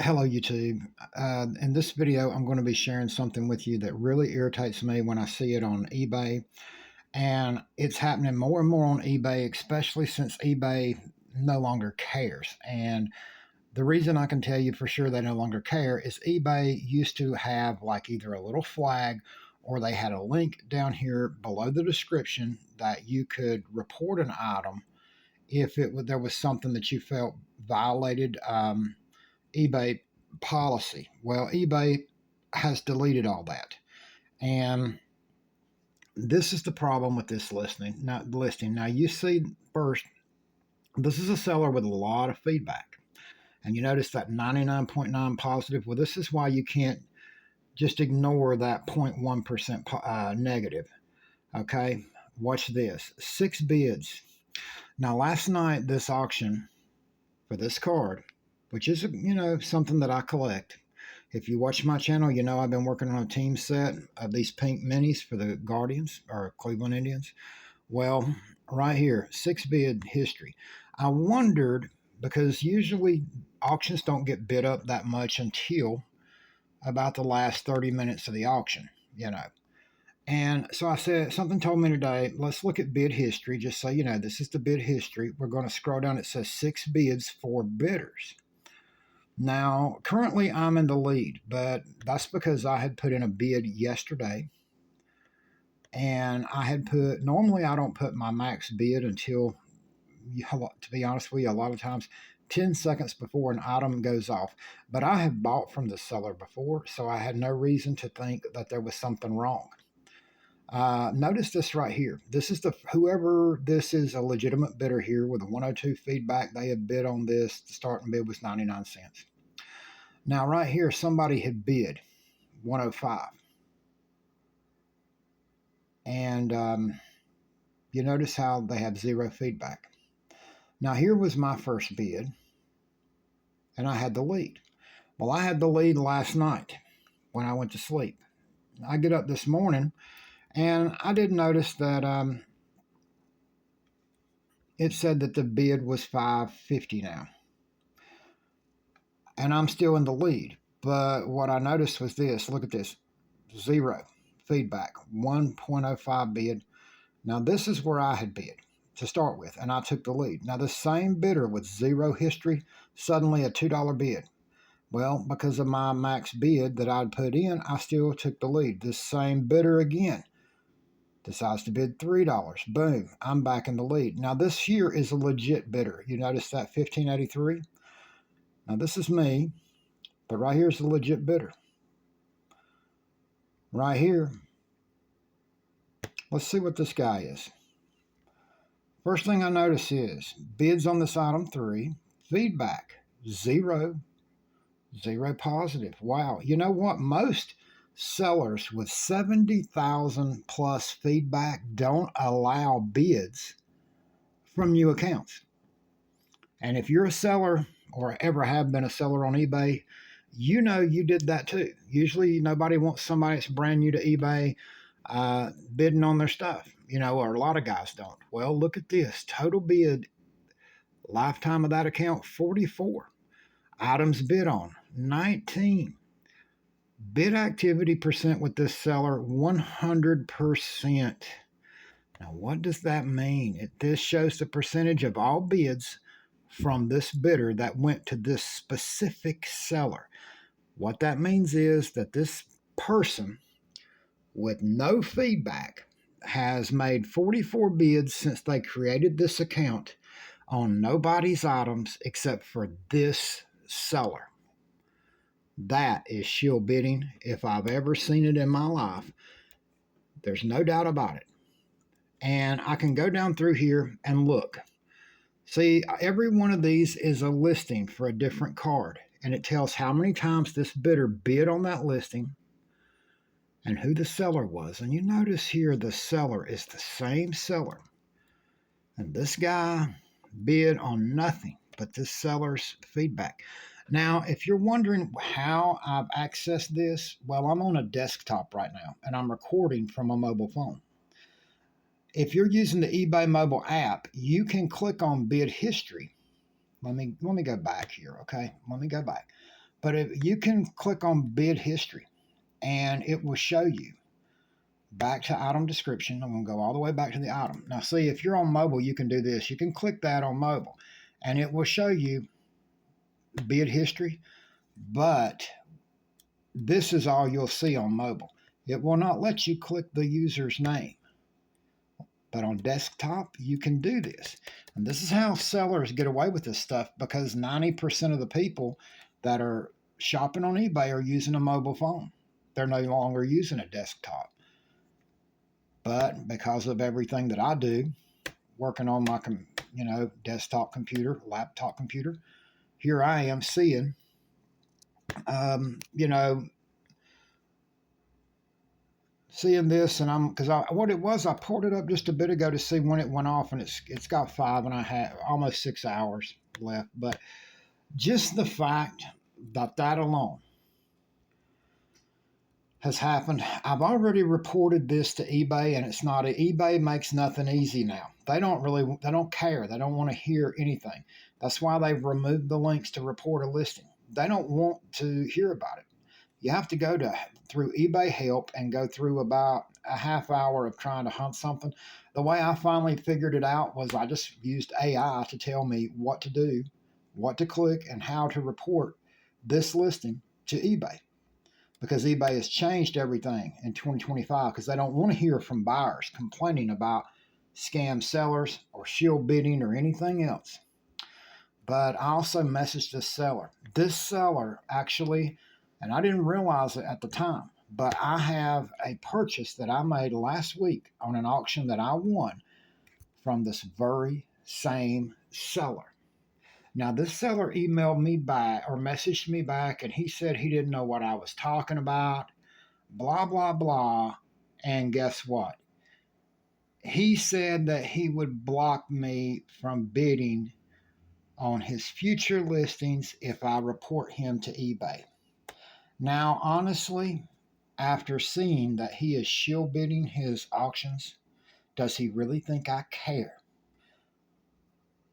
Hello, YouTube. In this video, I'm going to be sharing something with you that really irritates me when I see it on eBay. And it's happening more and more on eBay, especially since eBay no longer cares. And the reason I can tell you for sure they no longer care is eBay used to have like either a little flag or they had a link down here below the description that you could report an item if there was something that you felt violated eBay policy. Well, eBay has deleted all that. And this is the problem with this listing. Now you see first, this is a seller with a lot of feedback. And you notice that 99.9 positive. Well, this is why you can't just ignore that 0.1% negative. Okay, watch this. 6 bids. Now, last night, this auction for this card, which is, something that I collect. If you watch my channel, you know I've been working on a team set of these pink minis for the Guardians or Cleveland Indians. Well, right here, 6 bid history. I wondered because usually auctions don't get bid up that much until about the last 30 minutes of the auction. And so I said, something told me today, let's look at bid history, just so you know, this is the bid history. We're going to scroll down. It says 6 bids for bidders. Now, currently I'm in the lead, but that's because I had put in a bid yesterday. And I had normally I don't put my max bid until, to be honest with you, a lot of times 10 seconds before an item goes off. But I have bought from the seller before, so I had no reason to think that there was something wrong. Notice this right here. This is whoever this is a legitimate bidder here with a 102 feedback. They have bid on this. The starting bid was 99 cents. Now, right here, somebody had bid 105. And you notice how they have zero feedback. Now, here was my first bid, and I had the lead. Well, I had the lead last night when I went to sleep. I get up this morning, and I did notice that it said that the bid was 550 now. And I'm still in the lead. But what I noticed was this. Look at this. Zero feedback. 1.05 bid. Now, this is where I had bid to start with, and I took the lead. Now, the same bidder with zero history, suddenly a $2 bid. Well, because of my max bid that I'd put in, I still took the lead. This same bidder again decides to bid $3. Boom, I'm back in the lead. Now, this here is a legit bidder. You notice that 1583? Now, this is me, but right here is the legit bidder. Right here, let's see what this guy is. First thing I notice is bids on this item 3, feedback 0, 0 positive. Wow. You know what? Most sellers with 70,000 plus feedback don't allow bids from new accounts. And if you're a seller or ever have been a seller on eBay, you know you did that too. Usually nobody wants somebody that's brand new to eBay bidding on their stuff, or a lot of guys don't. Well, look at this. Total bid, lifetime of that account, 44. Items bid on, 19. Bid activity percent with this seller, 100%. Now, what does that mean? This shows the percentage of all bids from this bidder that went to this specific seller. What that means is that this person with no feedback has made 44 bids since they created this account on nobody's items except for this seller. That is shill bidding if I've ever seen it in my life. There's no doubt about it. And I can go down through here and look. See, every one of these is a listing for a different card, and it tells how many times this bidder bid on that listing and who the seller was. And you notice here the seller is the same seller. And this guy bid on nothing but this seller's feedback. Now, if you're wondering how I've accessed this, well, I'm on a desktop right now, and I'm recording from a mobile phone. If you're using the eBay mobile app, you can click on bid history. Let me go back here, okay? Let me go back. But if you can click on bid history and it will show you back to item description. I'm going to go all the way back to the item. Now, see, if you're on mobile, you can do this. You can click that on mobile and it will show you bid history, but this is all you'll see on mobile. It will not let you click the user's name. But on desktop, you can do this. And this is how sellers get away with this stuff, because 90% of the people that are shopping on eBay are using a mobile phone. They're no longer using a desktop. But because of everything that I do, working on my desktop computer, laptop computer, here I am seeing, um, you know, seeing this, and what it was, I pulled it up just a bit ago to see when it went off, and it's got 5.5, almost 6 hours left. But just the fact that alone has happened. I've already reported this to eBay, and it's not. eBay makes nothing easy now. They don't care. They don't want to hear anything. That's why they've removed the links to report a listing. They don't want to hear about it. You have to go through eBay help and go through about a half hour of trying to hunt something. The way I finally figured it out was I just used AI to tell me what to do, what to click, and how to report this listing to eBay, because eBay has changed everything in 2025 because they don't want to hear from buyers complaining about scam sellers or shill bidding or anything else. But I also messaged this seller. This seller actually, and I didn't realize it at the time, but I have a purchase that I made last week on an auction that I won from this very same seller. Now, this seller emailed me back or messaged me back, and he said he didn't know what I was talking about, blah, blah, blah. And guess what? He said that he would block me from bidding on his future listings if I report him to eBay. Now, honestly, after seeing that he is shill bidding his auctions, does he really think I care?